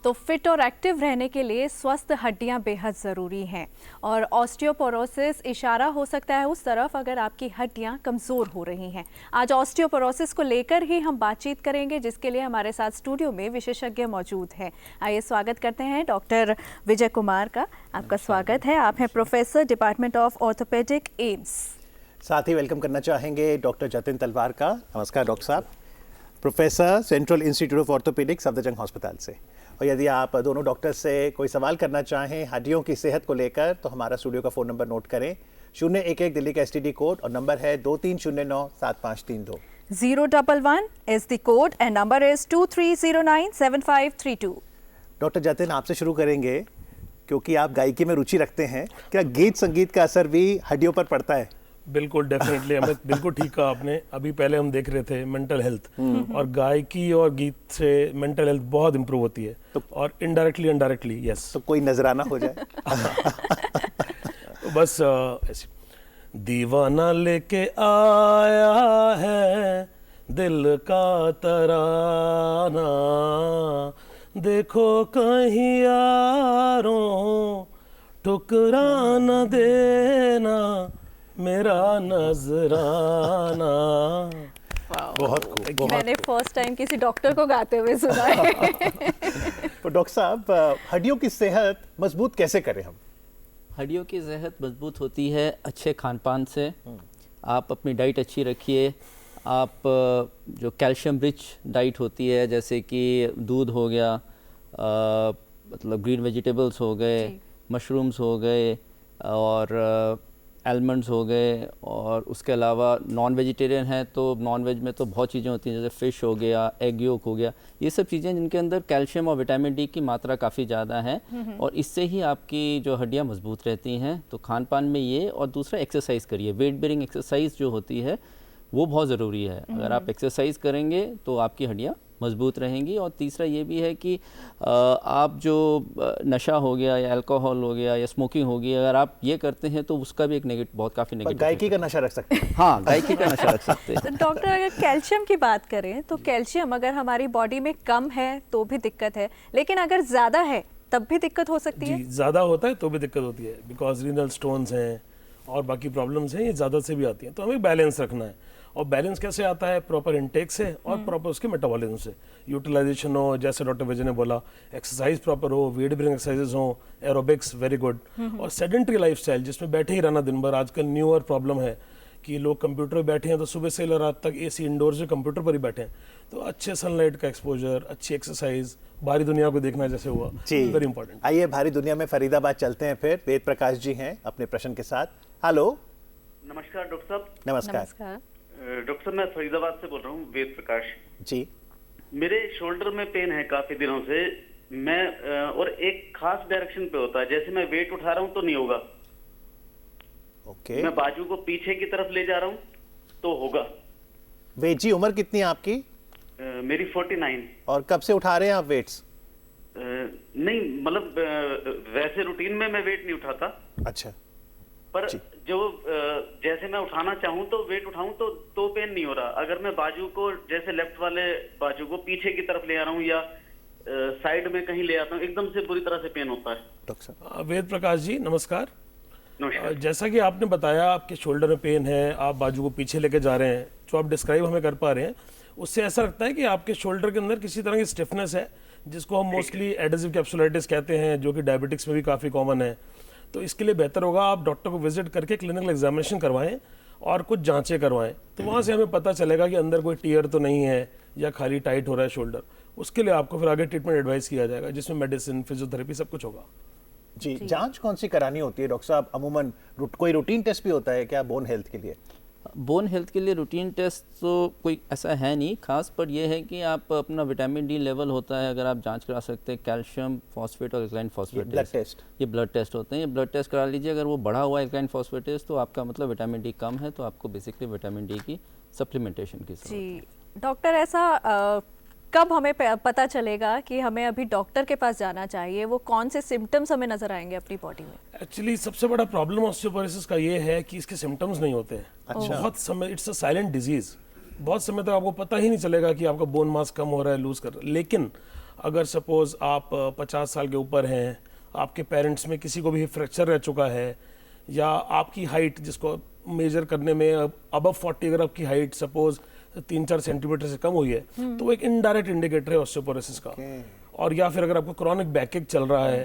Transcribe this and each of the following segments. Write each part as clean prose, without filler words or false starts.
तो फिट और एक्टिव रहने के लिए स्वस्थ हड्डियां बेहद ज़रूरी हैं और ऑस्टियोपोरोसिस इशारा हो सकता है उस तरफ अगर आपकी हड्डियां कमज़ोर हो रही हैं। आज ऑस्टियोपोरोसिस को लेकर ही हम बातचीत करेंगे, जिसके लिए हमारे साथ स्टूडियो में विशेषज्ञ मौजूद हैं। आइए स्वागत करते हैं डॉक्टर विजय कुमार का। आपका स्वागत है। आप हैं professor, department of orthopaedic, AIIMS. साथ ही वेलकम करना चाहेंगे डॉक्टर जतिन तलवार का। नमस्कार डॉक्टर साहब, professor, central institute of orthopaedics, Safdarjung hospital से। और यदि आप दोनों डॉक्टर से कोई सवाल करना चाहें हड्डियों की सेहत को लेकर तो हमारा स्टूडियो का फ़ोन नंबर नोट करें, 011 दिल्ली का STD कोड और नंबर है 23097532। 011 is the code and number is 23097532। Doctor Jatin, आपसे शुरू करेंगे क्योंकि आप गायकी में रुचि रखते हैं। क्या गीत संगीत का असर भी हड्डियों पर पड़ता है? बिल्कुल, डेफिनेटली। हमें बिल्कुल ठीक कहा आपने। अभी पहले हम देख रहे थे मेंटल हेल्थ, और गायकी और गीत से मेंटल हेल्थ बहुत इंप्रूव होती है और इनडायरेक्टली यस। तो कोई नजराना हो जाए। तो बस ऐसे दीवाना लेके आया है दिल का तराना, देखो कहीं यारों ठुकरा न देना मेरा नजराना। बहुत खूब। मैंने फर्स्ट टाइम किसी डॉक्टर को गाते हुए सुना है। तो डॉक्टर साहब, हड्डियों की सेहत मजबूत कैसे करें हम? हड्डियों की सेहत मजबूत होती है अच्छे खान पान से। आप अपनी डाइट अच्छी रखिए। आप जो कैल्शियम रिच डाइट होती है, जैसे कि दूध हो गया, मतलब ग्रीन वेजिटेबल्स हो गए, मशरूम्स हो गए और आलमंड्स हो गए, और उसके अलावा नॉन वेजिटेरियन है तो नॉन वेज में तो बहुत चीज़ें होती हैं, जैसे फ़िश हो गया, एग योक हो गया, ये सब चीज़ें जिनके अंदर कैल्शियम और विटामिन डी की मात्रा काफ़ी ज़्यादा है और इससे ही आपकी जो हड्डियाँ मजबूत रहती हैं। तो खान पान में ये, और दूसरा एक्सरसाइज करिए। वेट बेरिंग एक्सरसाइज जो होती है वो बहुत ज़रूरी है। अगर आप एक्सरसाइज करेंगे तो आपकी हड्डियाँ मजबूत रहेंगी। और तीसरा ये भी है कि आप जो नशा हो गया या अल्कोहल हो गया या स्मोकिंग हो गई, अगर आप ये करते हैं तो उसका भी एक नेगेटिव, बहुत काफ़ी नेगेटिव। गायकी का नशा रख सकते हैं। हाँ, गायकी का नशा रख सकते हैं। तो डॉक्टर, अगर कैल्शियम की बात करें तो कैल्शियम अगर हमारी बॉडी में कम है तो भी दिक्कत है, लेकिन अगर ज़्यादा है तब भी दिक्कत हो सकती है? जी, ज़्यादा होता है तो भी दिक्कत होती है, बिकॉज रीनल स्टोन्स हैं और बाकी प्रॉब्लम्स हैं, ये ज़्यादा से भी आती हैं। तो हमें बैलेंस रखना है, और बैलेंस कैसे आता है? प्रॉपर इंटेक से और प्रॉपर उसके मेटाबॉलिज्म से। यूटिलाइजेशन हो, जैसे डॉक्टर विजय ने बोला, एक्सरसाइज प्रॉपर हो, वेट बेरिंग एक्सरसाइजेज हो, एरोबिक्स वेरी गुड, और सेडेंट्री लाइफस्टाइल जिसमें बैठे ही रहना दिन भर। आजकल न्यूअर प्रॉब्लम है कि लोग कंप्यूटर पे बैठे हैं तो सुबह से लेकर रात तक AC इंडोर से कंप्यूटर पर ही बैठे हैं। तो अच्छे सनलाइट का एक्सपोजर, अच्छी एक्सरसाइज, बाहरी दुनिया को देखना जैसे हुआ, वेरी इंपॉर्टेंट। आइए बाहरी दुनिया में फरीदाबाद चलते हैं। फिर वेद प्रकाश जी हैं अपने प्रश्न के साथ। हेलो। नमस्कार डॉक्टर साहब। नमस्कार। डॉक्टर साहब, मैं फरीदाबाद से बोल रहा हूँ, वेद प्रकाश जी। मेरे शोल्डर में पेन है काफी दिनों से। मैं और एक खास डायरेक्शन पे होता है, जैसे मैं वेट उठा रहा हूँ तो नहीं होगा। ओके। मैं बाजू को पीछे की तरफ ले जा रहा हूँ तो होगा। वेद जी, उम्र कितनी है आपकी? मेरी 49। और कब से उठा रहे हैं आप वेट्स? नहीं, मतलब वैसे रूटीन में मैं वेट नहीं उठाता। अच्छा। पर जो जैसे मैं उठाना चाहूँ तो वेट उठाऊं तो पेन नहीं हो रहा। अगर मैं बाजू को, जैसे लेफ्ट वाले बाजू को पीछे की तरफ ले आ रहा हूँ या साइड में कहीं ले आता हूँ, एकदम से बुरी तरह से पेन होता है। डॉक्टर वेद प्रकाश जी नमस्कार। नमस्कार। जैसा कि आपने बताया आपके शोल्डर में पेन है, आप बाजू को पीछे लेके जा रहे हैं, जो आप डिस्क्राइब हमें कर पा रहे हैं, उससे ऐसा लगता है कि आपके शोल्डर के अंदर किसी तरह की स्टिफनेस है, जिसको हम मोस्टली एडेसिव कैप्सुलाइटिस कहते हैं, जो कि डायबिटिक्स में भी काफ़ी कॉमन है। तो इसके लिए बेहतर होगा आप डॉक्टर को विजिट करके क्लिनिकल एग्जामिनेशन करवाएं और कुछ जांचें करवाएं। तो वहाँ से हमें पता चलेगा कि अंदर कोई टीयर तो नहीं है या खाली टाइट हो रहा है शोल्डर। उसके लिए आपको फिर आगे ट्रीटमेंट एडवाइस किया जाएगा, जिसमें मेडिसिन, फिजियोथेरेपी सब कुछ होगा। जी। जांच कौन सी करानी होती है डॉक्टर साहब? अमूमन कोई रूटीन टेस्ट भी होता है क्या बोन हेल्थ के लिए? बोन हेल्थ के लिए रूटीन टेस्ट तो कोई ऐसा है नहीं खास, पर यह है कि आप अपना विटामिन डी लेवल होता है, अगर आप जांच करा सकते हैं, कैल्शियम फॉस्फेट और एल्कलाइन फॉस्फेटेस, ये ब्लड टेस्ट होते हैं। ये ब्लड टेस्ट करा लीजिए। अगर वो बढ़ा हुआ है एल्कलाइन फॉस्फेटेस तो आपका मतलब विटामिन डी कम है, तो आपको बेसिकली विटामिन डी की सप्लीमेंटेशन की जरूरत है। जी डॉक्टर, ऐसा कब हमें पता चलेगा कि हमें अभी डॉक्टर के पास जाना चाहिए? वो कौन से सिम्टम्स हमें नजर आएंगे अपनी बॉडी में? एक्चुअली सबसे बड़ा प्रॉब्लम ऑस्टियोपोरोसिस का ये है कि इसके सिम्टम्स नहीं होते हैं। अच्छा। बहुत समय, इट्स अ साइलेंट डिजीज। बहुत समय तक आपको पता ही नहीं चलेगा कि आपका बोन मास कम हो रहा है, लूज कर रहा है। लेकिन अगर सपोज आप 50 साल के ऊपर हैं, आपके पेरेंट्स में किसी को भी फ्रैक्चर रह चुका है, या आपकी हाइट जिसको मेजर करने में अबव 40 अगर आपकी हाइट सपोज 3-4 सेंटीमीटर से कम हुई है, तो वो एक इनडायरेक्ट इंडिकेटर है ऑस्टियोपोरोसिस का। और या फिर अगर आपको क्रॉनिक बैकएक चल रहा है,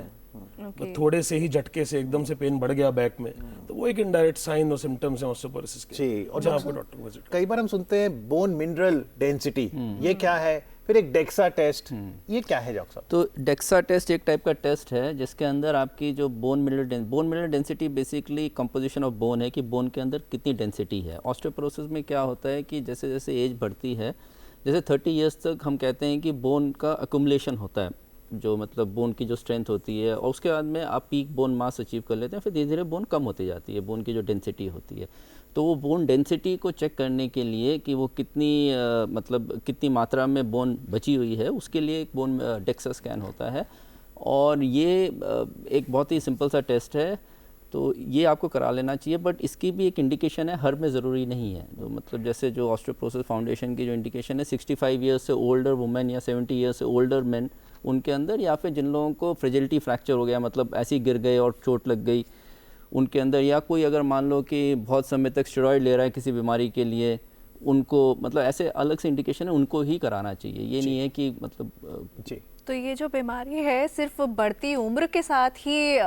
तो थोड़े से ही झटके से एकदम से पेन बढ़ गया बैक में, तो वो एक इनडायरेक्ट साइन और सिम्टम्स हैं ऑस्टियोपोरोसिस के। जी, और जहाँ आपको डॉक्टर को विजिट कई बार हम सुनते हैं बोन मिनरल डेंसिटी, ये क्या है? फिर एक डेक्सा टेस्ट, ये क्या है डॉक्टर साहब? तो डेक्सा टेस्ट एक टाइप का टेस्ट है जिसके अंदर आपकी जो bone mineral density basically composition of bone है कि बोन के अंदर कितनी डेंसिटी है। ऑस्टियोपोरोसिस में क्या होता है कि जैसे जैसे एज बढ़ती है, जैसे 30 इयर्स तक हम कहते हैं कि बोन का अकुमुलेशन होता है, जो मतलब बोन की जो स्ट्रेंथ होती है, और उसके बाद में आप पीक बोन मास अचीव कर लेते हैं, फिर धीरे धीरे बोन कम होती जाती है, बोन की जो डेंसिटी होती है। तो वो बोन डेंसिटी को चेक करने के लिए कि वो कितनी मतलब कितनी मात्रा में बोन बची हुई है, उसके लिए एक बोन डेक्सा स्कैन होता है। और ये एक बहुत ही सिंपल सा टेस्ट है, तो ये आपको करा लेना चाहिए। बट इसकी भी एक इंडिकेशन है, हर में ज़रूरी नहीं है। जो मतलब जैसे जो ऑस्टियोपोरोसिस फाउंडेशन की जो इंडिकेशन है 65 ईयर्स से ओल्डर वुमेन या 70 ईयर्स से ओल्डर मेन, उनके अंदर, या फिर जिन लोगों को फ्रेजिलिटी फ्रैक्चर हो गया, मतलब ऐसे ही गिर गए और चोट लग गई उनके अंदर, या कोई अगर मान लो कि बहुत समय तक स्टेरॉयड ले रहा है किसी बीमारी के लिए, उनको मतलब ऐसे अलग से इंडिकेशन है, उनको ही कराना चाहिए। ये नहीं है कि मतलब जी। तो ये जो बीमारी है सिर्फ बढ़ती उम्र के साथ ही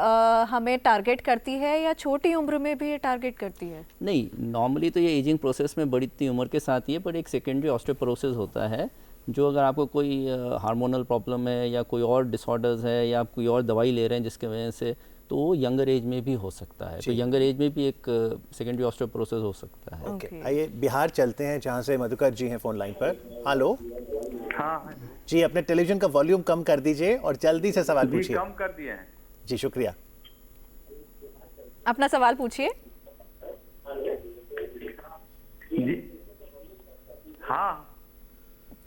हमें टारगेट करती है, या छोटी उम्र में भी ये टारगेट करती है? नहीं, नॉर्मली तो ये एजिंग प्रोसेस में बढ़ती उम्र के साथ ही है, पर एक सेकेंडरी ऑस्टियोपोरोसिस होता है जो अगर आपको कोई हार्मोनल प्रॉब्लम है या कोई और डिसऑर्डर्स है या आप कोई और दवाई ले रहे हैं जिसके वजह से, तो वो यंगर एज में भी हो सकता है। तो यंगर एज में भी एक सेकेंडरी ऑस्टियोपोरोसिस हो सकता है। ओके, आइए बिहार चलते हैं जहाँ से मधुकर जी हैं फोन लाइन पर। हेलो। हाँ जी, अपने टेलीविजन का वॉल्यूम कम कर दीजिए और जल्दी से सवाल जी, पूछिए। कम कर दिए हैं जी, शुक्रिया। अपना सवाल पूछिए। जी। हाँ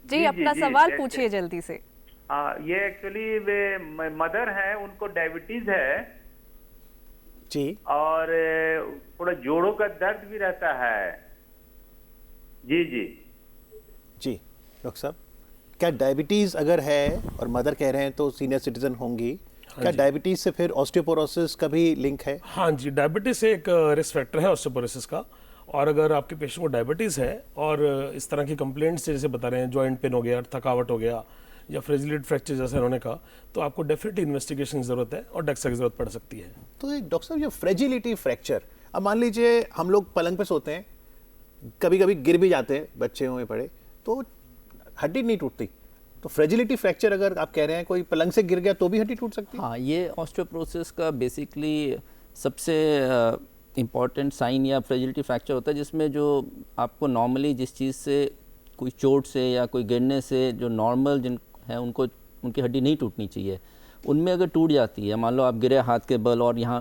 जी, जी, अपना जी, सवाल जैसे- पूछिए जल्दी से। ये एक्चुअली वे मदर है, उनको डायबिटीज है जी, और थोड़ा जोड़ों का दर्द भी रहता है। जी जी जी डॉक्टर साहब, क्या डायबिटीज अगर है और मदर कह रहे हैं तो सीनियर सिटीजन होंगी, क्या डायबिटीज से फिर ऑस्टियोपोरोसिस का भी लिंक है? हाँ जी, डायबिटीज एक रिस्क फैक्टर है ऑस्टियोपोरोसिस का। और अगर आपके पेशेंट को डायबिटीज़ है और इस तरह की कंप्लेंट्स जैसे बता रहे हैं, जॉइंट पेन हो गया, थकावट हो गया, या फ्रेजिलिटी फ्रैक्चर जैसे उन्होंने कहा, तो आपको डेफिनेटली इन्वेस्टिगेशन की ज़रूरत है और डेक्सा की ज़रूरत पड़ सकती है। तो ये डॉक्टर साहब, ये फ्रेजिलिटी फ्रैक्चर, अब मान लीजिए हम लोग पलंग पे सोते हैं, कभी कभी गिर भी जाते हैं, बच्चे हुए पड़े, तो हड्डी नहीं टूटती। तो फ्रेजिलिटी फ्रैक्चर अगर आप कह रहे हैं कोई पलंग से गिर गया तो भी हड्डी टूट सकती है? हाँ, ये ऑस्टियोपोरोसिस का बेसिकली सबसे इम्पॉर्टेंट साइन या फ्रेजिलिटी फ्रैक्चर होता है, जिसमें जो आपको नॉर्मली जिस चीज़ से, कोई चोट से या कोई गिरने से जो नॉर्मल जिन है उनको उनकी हड्डी नहीं टूटनी चाहिए, उनमें अगर टूट जाती है, मान लो आप गिरे हाथ के बल और यहाँ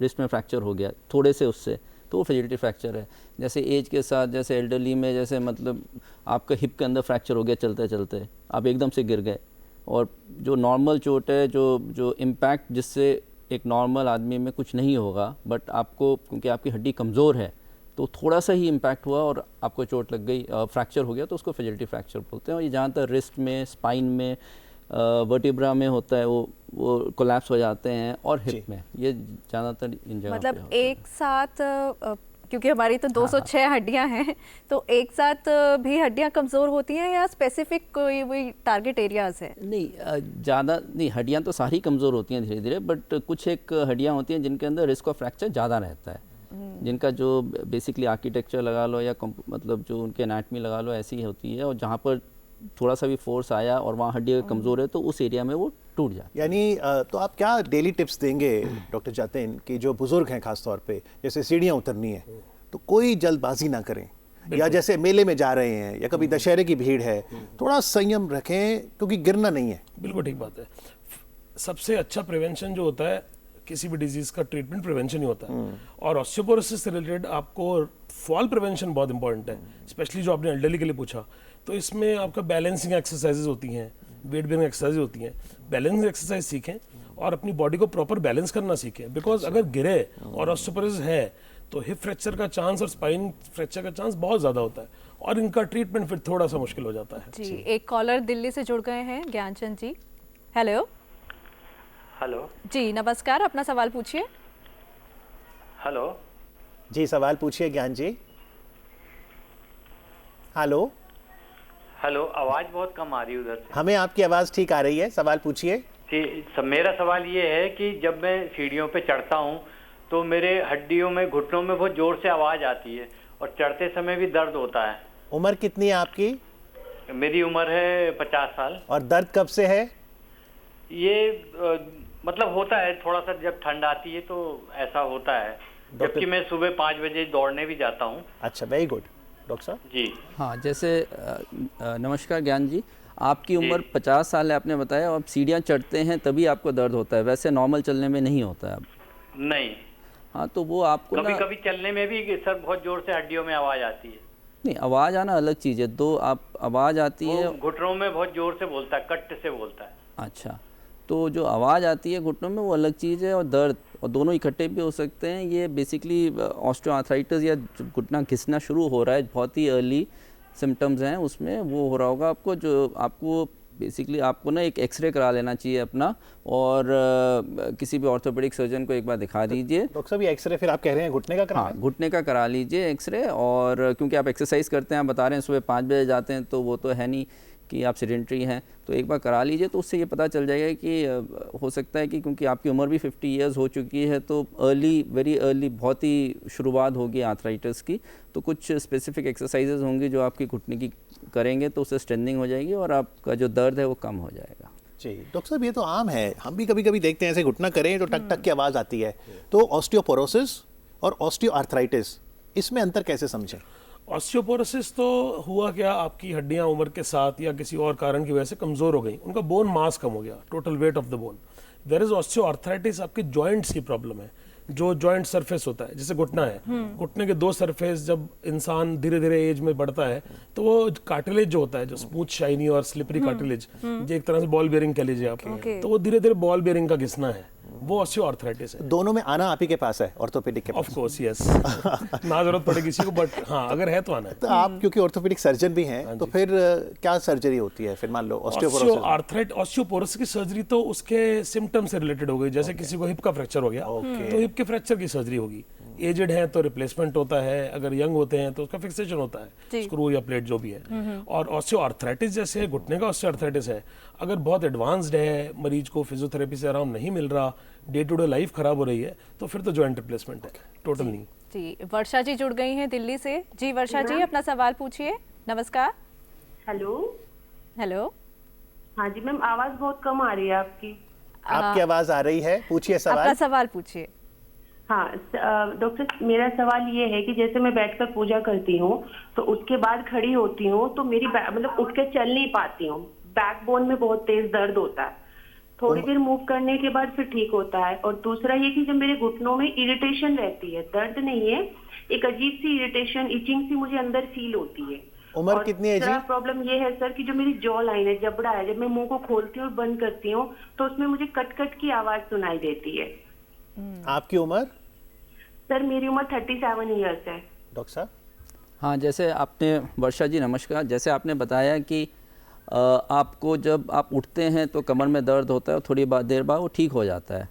रिस्ट में फ्रैक्चर हो गया थोड़े से उससे, तो वो फ्रेजिलिटी फ्रैक्चर है। जैसे एज के साथ, जैसे एल्डरली में, जैसे मतलब आपका हिप के अंदर फ्रैक्चर हो गया चलते चलते, आप एकदम से गिर गए, और जो नॉर्मल चोट है, जो इम्पैक्ट जिससे एक नॉर्मल आदमी में कुछ नहीं होगा, बट आपको क्योंकि आपकी हड्डी कमज़ोर है तो थोड़ा सा ही इम्पैक्ट हुआ और आपको चोट लग गई, फ्रैक्चर हो गया, तो उसको फ्रेजिलिटी फ्रैक्चर बोलते हैं। और ये जहाँ तक रिस्ट में, स्पाइन में, वर्टिब्रा में होता है, वो कोलैप्स हो जाते हैं, और हिप में, ये ज़्यादातर इन जगह पे मतलब होता है। एक साथ क्योंकि हमारी तो 206 हड्डियां हैं, तो एक साथ भी हड्डियां कमज़ोर होती हैं, या स्पेसिफिक कोई वही टारगेट एरियाज है? नहीं, ज़्यादा नहीं, हड्डियाँ तो सारी कमज़ोर होती हैं धीरे धीरे, बट कुछ एक हड्डियाँ होती हैं जिनके अंदर रिस्क ऑफ फ्रैक्चर ज़्यादा रहता है, जिनका जो बेसिकली आर्किटेक्चर लगा लो या मतलब जो उनके एनाटमी लगा लो, ऐसी होती है, और जहाँ पर थोड़ा सा भी फोर्स आया और वहाँ हड्डी कमज़ोर है तो उस एरिया में वो टूट जाती है। यानी तो आप क्या डेली टिप्स देंगे डॉक्टर जातिन कि जो बुजुर्ग हैं खास तौर पे, जैसे सीढ़ियाँ उतरनी है तो कोई जल्दबाजी ना करें, या जैसे मेले में जा रहे हैं या कभी दशहरे की भीड़ है, थोड़ा संयम रखें क्योंकि गिरना नहीं है? बिल्कुल ठीक बात है। सबसे अच्छा प्रिवेंशन जो होता है किसी भी डिजीज का, ट्रीटमेंट प्रिवेंशन ही होता है। और ऑस्टियोपोरोसिस से रिलेटेड आपको फॉल प्रिवेंशन बहुत इंपॉर्टेंट है, स्पेशली जो आपने एल्डरली के लिए पूछा। तो इसमें आपका बैलेंसिंग एक्सरसाइजेज होती हैं, वेट बेयरिंग एक्सरसाइज होती हैं। बैलेंसिंग एक्सरसाइज सीखें और अपनी बॉडी को प्रॉपर बैलेंस करना सीखें, बिकॉज अगर गिरे और ऑस्टियोपोरोसिस है तो हिप फ्रैक्चर का चांस और स्पाइन फ्रैक्चर का चांस बहुत ज़्यादा होता है और इनका ट्रीटमेंट फिर थोड़ा सा मुश्किल हो जाता है। जी, एक कॉलर दिल्ली से जुड़ गए हैं, ज्ञानचंद जी। हेलो। हेलो जी नमस्कार, अपना सवाल पूछिए। हेलो जी सवाल पूछिए ज्ञान जी। हेलो। हेलो, आवाज़ बहुत कम आ रही है उधर से। हमें आपकी आवाज़ ठीक आ रही है, सवाल पूछिए। मेरा सवाल ये है कि जब मैं सीढ़ियों पे चढ़ता हूँ तो मेरे हड्डियों में, घुटनों में बहुत जोर से आवाज़ आती है और चढ़ते समय भी दर्द होता है। उम्र कितनी है आपकी? मेरी उम्र है 50 साल। और दर्द कब से है? ये मतलब होता है थोड़ा सा, जब ठंड आती है तो ऐसा होता है, जबकि मैं सुबह 5 बजे दौड़ने भी जाता हूँ। अच्छा, वेरी गुड डॉक्टर साहब। जी हाँ, जैसे नमस्कार ज्ञान जी, आपकी उम्र 50 साल है आपने बताया, और आप सीढ़ियाँ चढ़ते हैं तभी आपको दर्द होता है, वैसे नॉर्मल चलने में नहीं होता है। नहीं। हाँ, तो वो आपको कभी कभी चलने में भी सर बहुत जोर से हड्डियों में आवाज़ आती है। नहीं, आवाज़ आना अलग चीज़ है। दो आप आवाज़ आती है, घुटनों में बहुत जोर से बोलता है, कट से बोलता है। अच्छा, तो जो आवाज़ आती है घुटनों में वो अलग चीज़ है, और दर्द, और दोनों इकट्ठे भी हो सकते हैं। ये बेसिकली ऑस्टियोआर्थराइटिस या घुटना घिसना शुरू हो रहा है, बहुत ही अर्ली सिम्टम्स हैं उसमें, वो हो रहा होगा आपको। जो आपको बेसिकली आपको ना एक एक्सरे करा लेना चाहिए अपना, और किसी भी ऑर्थोपेडिक सर्जन को एक बार दिखा दीजिए। डॉक्टर साहब ये एक्सरे फिर आप कह रहे हैं घुटने का हाँ, घुटने का करा लीजिए एक्सरे। और क्योंकि आप एक्सरसाइज करते हैं, आप बता रहे हैं सुबह 5 बजे जाते हैं, तो वो तो है नहीं कि आप सेडेंटरी हैं, तो एक बार करा लीजिए, तो उससे ये पता चल जाएगा कि हो सकता है कि क्योंकि आपकी उम्र भी 50 ईयर्स हो चुकी है, तो वेरी अर्ली, बहुत ही शुरुआत होगी आर्थराइटिस की, तो कुछ स्पेसिफिक एक्सरसाइजेज होंगी जो आपकी घुटने की करेंगे तो उससे स्ट्रेंथनिंग हो जाएगी और आपका जो दर्द है वो कम हो जाएगा। जी डॉक्टर साहब, ये तो आम है, हम भी कभी कभी देखते हैं ऐसे घुटना करें तो टक टक की आवाज़ आती है। तो ऑस्टियोपोरोसिस और ऑस्टियोआर्थराइटिस, इसमें अंतर कैसे समझें? ऑस्टियोपोरोसिस तो हुआ क्या, आपकी हड्डियां उम्र के साथ या किसी और कारण की वजह से कमज़ोर हो गई, उनका बोन मास कम हो गया, total weight of the bone. There is osteoarthritis, आपके जॉइंट्स की प्रॉब्लम है, जो जॉइंट सरफेस होता है, जैसे घुटना है, घुटने के 2 सरफेस, जब इंसान धीरे धीरे एज में बढ़ता है तो वो कार्टिलेज जो होता है, जो स्मूथ शाइनी और स्लिपरी कार्टिलेज, जो एक तरह से बॉल बेयरिंग कह लीजिए आप, तो वो धीरे धीरे बॉल बेयरिंग का घिसना है, वो ऑस्टियोआर्थराइटिस है। दोनों में आना आप ही के पास है, ऑर्थोपेडिक के पास? ऑफ कोर्स यस, ना जरूरत पड़े किसी को, बट हाँ अगर है तो आना है। तो आप क्योंकि ऑर्थोपेडिक सर्जन भी हैं, तो फिर क्या सर्जरी होती है फिर? मान लो ऑस्टियोपोरोसिस की सर्जरी तो उसके सिम्टम से रिलेटेड हो गई, जैसे किसी को हिप का फ्रैक्चर हो गया तो हिप के फ्रैक्चर की सर्जरी होगी, एजेड है तो रिप्लेसमेंट होता है, अगर यंग होते हैं तो उसका फिक्सेशन होता है, स्क्रू या प्लेट जो भी है। और ऑस्टियोआर्थराइटिस जैसे घुटने का ऑस्टियोआर्थराइटिस है, अगर बहुत एडवांस्ड है, मरीज को फिजियोथेरेपी से आराम नहीं मिल रहा, डे टू डे लाइफ खराब हो रही है, तो फिर तो जॉइंट रिप्लेसमेंट है, टोटल नहीं। जी वर्षा जी जुड़ गई हैं दिल्ली से। जी वर्षा जी, अपना सवाल पूछिए। नमस्कार। हेलो। हेलो। हाँ जी मैम, आवाज बहुत कम आ रही है आपकी। आपकी आवाज आ रही है, पूछिए सवाल। अपना सवाल पूछिए। हाँ डॉक्टर, मेरा सवाल ये है कि जैसे मैं बैठकर पूजा करती हूँ तो उसके बाद खड़ी होती हूँ तो मेरी मतलब उठ के चल नहीं पाती हूँ, बैकबोन में बहुत तेज दर्द होता है, थोड़ी देर मूव करने के बाद फिर ठीक होता है। और दूसरा ये कि जब मेरे घुटनों में इरिटेशन रहती है, दर्द नहीं है, एक अजीब सी इरिटेशन, इचिंग सी मुझे अंदर फील होती है। उम्र कितनी है जी? प्रॉब्लम ये है सर कि जो मेरी जॉ लाइन है, जबड़ा है, जब मैं मुंह को खोलती हूँ और बंद करती हूँ तो उसमें मुझे कट कट की आवाज सुनाई देती है। आपकी उम्र? सर मेरी उम्र 37 ईयर्स है। डॉक्टर साहब? हाँ, जैसे आपने, वर्षा जी नमस्कार, जैसे आपने बताया कि आपको जब आप उठते हैं तो कमर में दर्द होता है और थोड़ी देर बाद वो ठीक हो जाता है,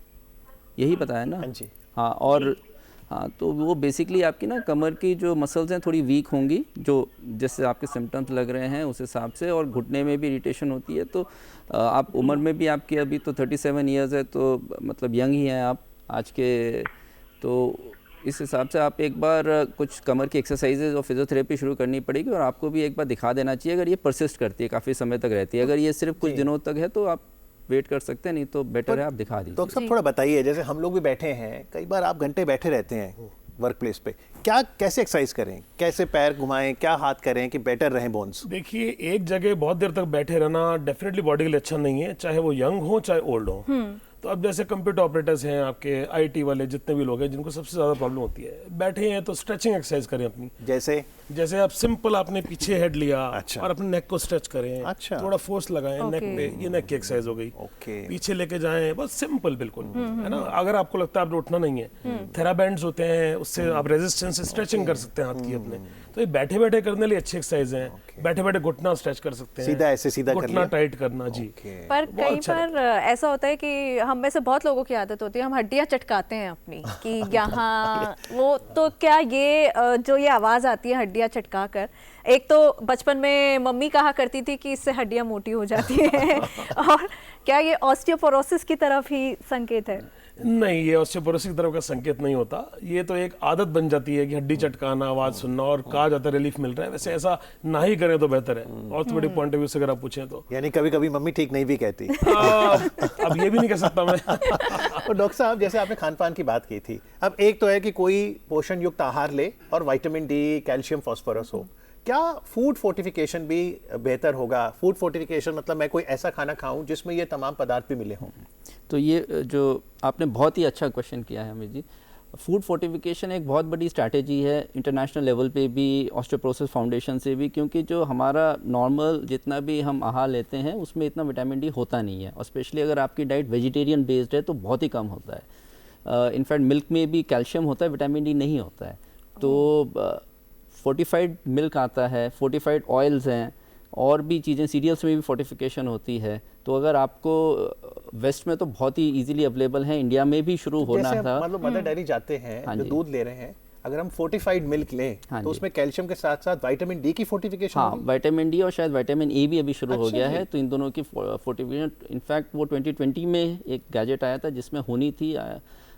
यही बताया ना? हाँ जी। हाँ, और हाँ, तो वो बेसिकली आपकी ना कमर की जो मसल्स हैं थोड़ी वीक होंगी, जो जिससे आपके सिम्टम्स लग रहे हैं उस हिसाब से, और घुटने में भी इरिटेशन होती है। तो आप उम्र में भी आपकी अभी तो 37 ईयर्स है, तो मतलब यंग ही हैं आप आज के, तो इस हिसाब से आप एक बार कुछ कमर की एक्सरसाइजेज और फिजियोथेरेपी शुरू करनी पड़ेगी, और आपको भी एक बार दिखा देना चाहिए अगर ये परसिस्ट करती है, काफ़ी समय तक रहती है। अगर ये सिर्फ कुछ दिनों तक है तो आप वेट कर सकते हैं, नहीं तो बेटर है आप दिखा दीजिए। डॉक्टर साहब थोड़ा बताइए, जैसे हम लोग भी बैठे हैं, कई बार आप घंटे बैठे रहते हैं वर्क प्लेस पे, क्या कैसे एक्सरसाइज करें, कैसे पैर घुमाएं, क्या हाथ करें कि बेटर रहें बोन्स? देखिए, एक जगह बहुत देर तक बैठे रहना डेफिनेटली बॉडी के लिए अच्छा नहीं है, चाहे वो यंग हो चाहे ओल्ड हो। तो अब जैसे कंप्यूटर ऑपरेटर्स हैं, आपके आईटी वाले जितने भी लोग हैं जिनको सबसे ज़्यादा प्रॉब्लम होती है, बैठे हैं तो स्ट्रेचिंग एक्सरसाइज करें अपनी। जैसे आप सिंपल आपने पीछे हेड लिया और अपने नेक को स्ट्रेच करें, थोड़ा फोर्स लगाएं नेक पे, ये नेक की एक्सरसाइज हो गई। पीछे लेके जाएं, बस सिंपल बिल्कुल, है ना। अगर आपको लगता है आपने उठना नहीं है, थेराबैंड्स होते हैं, उससे आप रेजिस्टेंस से स्ट्रेचिंग कर सकते हैं हाथ की अपने। तो ये बैठे बैठे करने लिए अच्छी एक्सरसाइज है। बैठे बैठे घुटना स्ट्रेच कर सकते हैं, सीधा ऐसे सीधा घुटना टाइट करना जी। पर कई बार ऐसा होता है कि हम में से बहुत लोगों की आदत होती है, हम हड्डियां चटकाते हैं अपनी कि यहाँ वो, तो क्या ये जो ये आवाज़ आती है हड्डियां चटका कर, एक तो बचपन में मम्मी कहा करती थी कि इससे हड्डियां मोटी हो जाती हैं और क्या ये ऑस्टियोपोरोसिस की तरफ ही संकेत है? नहीं, ये ऑस्टियोपोरोसिस की तरफ का संकेत नहीं होता। ये तो एक आदत बन जाती है कि हड्डी चटकाना, आवाज सुनना, और कहा जाता है रिलीफ मिल रहा है। वैसे ऐसा ना ही करें तो बेहतर है, ऑर्थोपेडिक पॉइंट ऑफ व्यू से अगर आप पूछें तो। यानी कभी कभी मम्मी ठीक नहीं भी कहती। अब ये भी नहीं कह सकता मैं। तो डॉक्टर साहब, जैसे आपने खान पान की बात की थी, अब एक तो है कि कोई पोषण युक्त आहार ले और विटामिन डी, कैल्शियम, फास्फोरस हो, क्या फूड फोर्टिफिकेशन भी बेहतर होगा? फूड फोर्टिफिकेशन मतलब मैं कोई ऐसा खाना खाऊं जिसमें ये तमाम पदार्थ भी मिले हों। तो ये जो आपने बहुत ही अच्छा क्वेश्चन किया है अमित जी। फूड फोर्टिफिकेशन एक बहुत बड़ी स्ट्रैटेजी है इंटरनेशनल लेवल पे भी, ऑस्टियोपोरोसिस फाउंडेशन से भी, क्योंकि जो हमारा नॉर्मल जितना भी हम आहार लेते हैं उसमें इतना विटामिन डी होता नहीं है, और स्पेशली अगर आपकी डाइट वेजिटेरियन बेस्ड है तो बहुत ही कम होता है। इनफैक्ट मिल्क में भी कैल्शियम होता है, विटामिन डी नहीं होता है। तो फोर्टिफाइड मिल्क आता है, फोर्टिफाइड ऑयल्स हैं, और भी चीज़ें, सीरियल्स में भी फोर्टिफिकेशन होती है। तो अगर आपको वेस्ट में तो बहुत ही इजीली अवेलेबल है, इंडिया में भी शुरू होना था। मतलब मदर डेयरी जाते हैं, जो दूध ले रहे हैं, अगर हम फोर्टिफाइड मिल्क लें तो उसमें कैल्शियम के साथ साथ विटामिन डी की फोर्टिफिकेशन। हाँ, विटामिन डी और शायद विटामिन ए भी अभी शुरू हो गया है। तो इन दोनों की फोर्टिफिकेशन, इनफैक्ट वो 2020 में एक गैजेट आया था जिसमें होनी थी,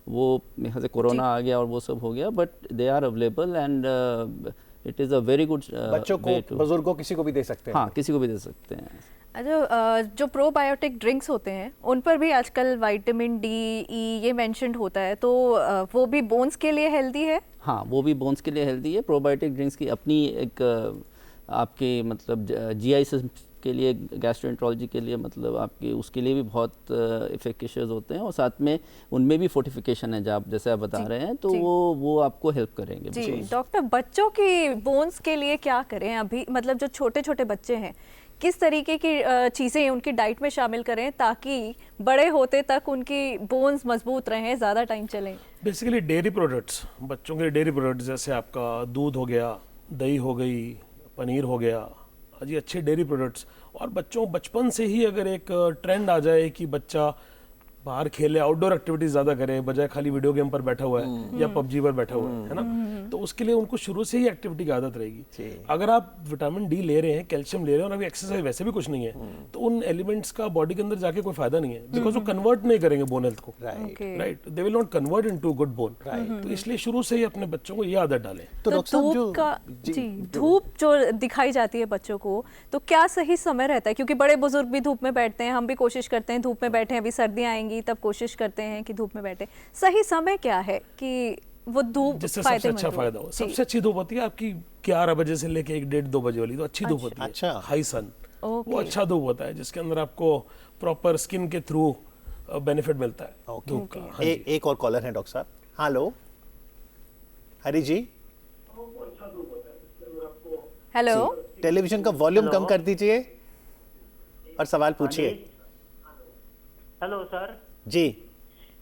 वो मेरे ख्याल से कोरोना आ गया और वो सब हो गया, but they are available and it is a very good. बच्चों को, बुजुर्गों, किसी को भी दे सकते हैं। हाँ, किसी को भी दे सकते हैं। अच्छा, जो प्रोबायोटिक ड्रिंक्स होते हैं उन पर भी आजकल विटामिन डी, ई ये मेंशन्ड होता है, तो वो भी बोन्स के लिए हेल्दी है? हाँ, वो भी बोन्स के लिए हेल्दी है। प्रोबायोटिक ड्रिंक्स की अपनी एक आपके मतलब जीआई सिस्टम के लिए, गैस्ट्रोएंटरोलॉजी के लिए, मतलब आपके उसके लिए भी बहुत इफेक्टिशियस होते हैं, और साथ में उनमें भी फोर्टिफिकेशन है जैसे आप बता रहे हैं, तो वो आपको हेल्प करेंगे। जी डॉक्टर, बच्चों की बोन्स के लिए क्या करें अभी, मतलब जो छोटे छोटे बच्चे हैं, किस तरीके की चीज़ें उनकी डाइट में शामिल करें ताकि बड़े होते तक उनकी बोन्स मजबूत रहें, ज़्यादा टाइम चलें? बेसिकली डेयरी प्रोडक्ट्स, बच्चों के डेयरी प्रोडक्ट्स, जैसे आपका दूध हो गया, दही हो गई, पनीर हो गया, जी अच्छे डेयरी प्रोडक्ट्स। और बच्चों बचपन से ही अगर एक ट्रेंड आ जाए कि बच्चा बाहर खेले, आउटडोर एक्टिविटीज ज़्यादा करे, बजाय खाली वीडियो गेम पर बैठा हुआ है या पबजी पर बैठा हुआ है ना, तो उसके लिए उनको शुरू से ही एक्टिविटी की आदत रहेगी। अगर आप विटामिन डी ले रहे हैं, कैल्शियम ले रहे हैं, और अभी एक्सरसाइज वैसे भी कुछ नहीं है, तो उन एलिमेंट्स का बॉडी के अंदर जाके कोई फायदा नहीं है, बिकॉज वो कन्वर्ट नहीं करेंगे बोन हेल्थ को। Right, they will not convert into good bone. तो इसलिए शुरू से ही अपने बच्चों को ये आदत डालें। तो धूप जो दिखाई जाती है बच्चों को, तो क्या सही समय रहता है? क्योंकि बड़े बुजुर्ग भी धूप में बैठते हैं, हम भी कोशिश करते हैं धूप में बैठे, अभी सर्दियाँ आएंगी तब कोशिश करते हैं कि धूप में बैठे। सही समय क्या है कि वो धूप जिससे सबसे अच्छा फायदा हो? सबसे अच्छी धूप होती है आपकी 11 बजे से लेके 1-1:30-2 बजे वाली, तो अच्छी धूप होती है। अच्छा, हाई सन, वो अच्छा धूप होता है जिसके अंदर आपको प्रॉपर स्किन के थ्रू बेनिफिट मिलता है धूप का। एक और कॉलर है डॉक्टर साहब। हेलो, हरी जी। हेलो, टेलीविजन का वॉल्यूम कम कर दीजिए और सवाल पूछिए। हेलो सर जी,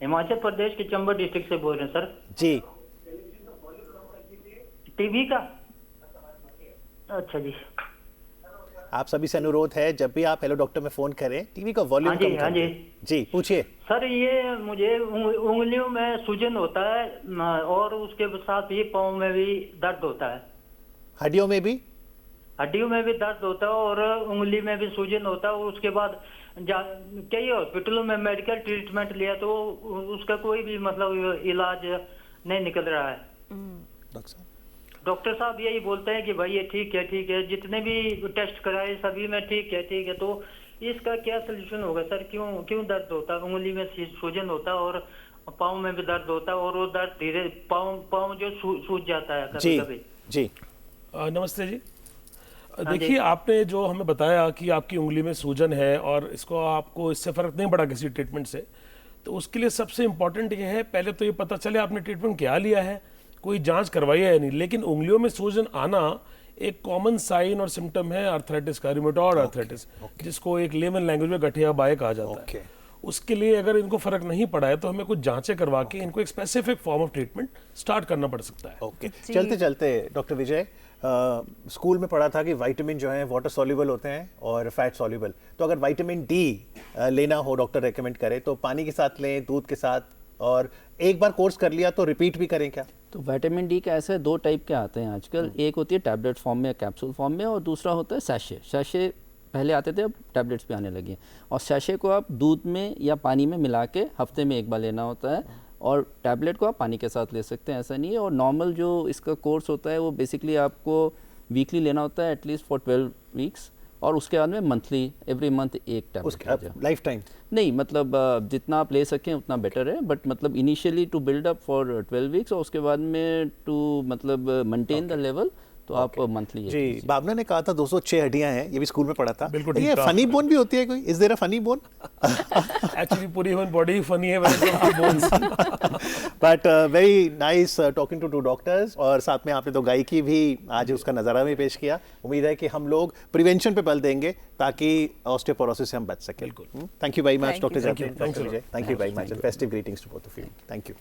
हिमाचल प्रदेश के चंबा डिस्ट्रिक्ट से बोल रहे हैं सर जी। टीवी का? अच्छा जी, आप सभी से अनुरोध है जब भी आप हेलो डॉक्टर में फोन करें, टीवी का वॉल्यूम कम कर दें। जी पूछिए सर। ये मुझे उंगलियों में सूजन होता है और उसके साथ ही पाँव में भी दर्द होता है। हड्डियों में भी? हड्डियों में भी दर्द होता है और उंगली में भी सूजन होता है, और उसके बाद कई हॉस्पिटलों में मेडिकल ट्रीटमेंट लिया तो उसका कोई भी मतलब इलाज नहीं निकल रहा है। डॉक्टर साहब यही बोलते हैं कि भाई ये ठीक है, जितने भी टेस्ट कराए सभी में ठीक है, तो इसका क्या सोल्यूशन होगा सर? क्यों दर्द होता है? उंगली में सूजन होता है और पाँव में भी दर्द होता है, और वो दर्द धीरे पाँव जो सूज जाता है कभी-कभी। जी नमस्ते जी। देखिए, आपने जो हमें बताया कि आपकी उंगली में सूजन है और इसको आपको इससे फर्क नहीं पड़ा किसी ट्रीटमेंट से, तो उसके लिए सबसे इम्पॉर्टेंट ये है, पहले तो ये पता चले आपने ट्रीटमेंट क्या लिया है, कोई जांच करवाई है या नहीं। लेकिन उंगलियों में सूजन आना एक कॉमन साइन और सिम्टम है आर्थराइटिस का, रूमेटॉइड आर्थराइटिस, जिसको एक लेमन लैंग्वेज में गठिया बाय कहा जाता है। उसके लिए अगर इनको फर्क नहीं पड़ा है तो हमें कुछ जांचें करवा के इनको एक specific form of treatment start करना पड़ सकता है। ओके, चलते चलते डॉक्टर विजय, स्कूल में पढ़ा था कि विटामिन जो है वाटर सॉल्युबल होते हैं और फैट सॉल्युबल, तो अगर विटामिन डी लेना हो, डॉक्टर रेकमेंड करे तो पानी के साथ लें, दूध के साथ, और एक बार कोर्स कर लिया तो रिपीट भी करें क्या? तो विटामिन डी का ऐसे 2 टाइप के आते हैं आजकल, एक होती है टैबलेट फॉर्म में या कैप्सूल फॉर्म में, और दूसरा होता है सैशे। सैशे पहले आते थे, अब टैबलेट्स पे आने लगे हैं। और सैशे को आप दूध में या पानी में मिला के हफ्ते में 1 बार लेना होता है, और टैबलेट को आप पानी के साथ ले सकते हैं, ऐसा नहीं है। और नॉर्मल जो इसका कोर्स होता है वो बेसिकली आपको वीकली लेना होता है एटलीस्ट फॉर 12 वीक्स, और उसके बाद में monthly, every month 1 tablet. Life time नहीं, मतलब जितना आप ले सकें उतना बेटर है, बट मतलब initially to build up for 12 weeks, और उसके बाद में टू मतलब मेंटेन द लेवल, तो आप मंथली। जी, भावना ने कहा था 206 हड्डियां हैं, ये भी स्कूल में पढ़ा था। बिल्कुल, ये फनी बोन भी होती है कोई? Is there a funny bone? Actually पूरी ह्यूमन बॉडी फनी है bones. But very nice talking to 2 doctors, और साथ में आपने तो गायकी भी आज उसका नज़ारा भी पेश किया। उम्मीद है कि हम लोग प्रिवेंशन पे बल देंगे ताकि ऑस्टियोपोरोसिस से हम बच सकें। बिल्कुल। Thank you very much doctor Thank you. Jatin, doctor Vijay, thank you very much, and festive greetings to both of you. Thank you.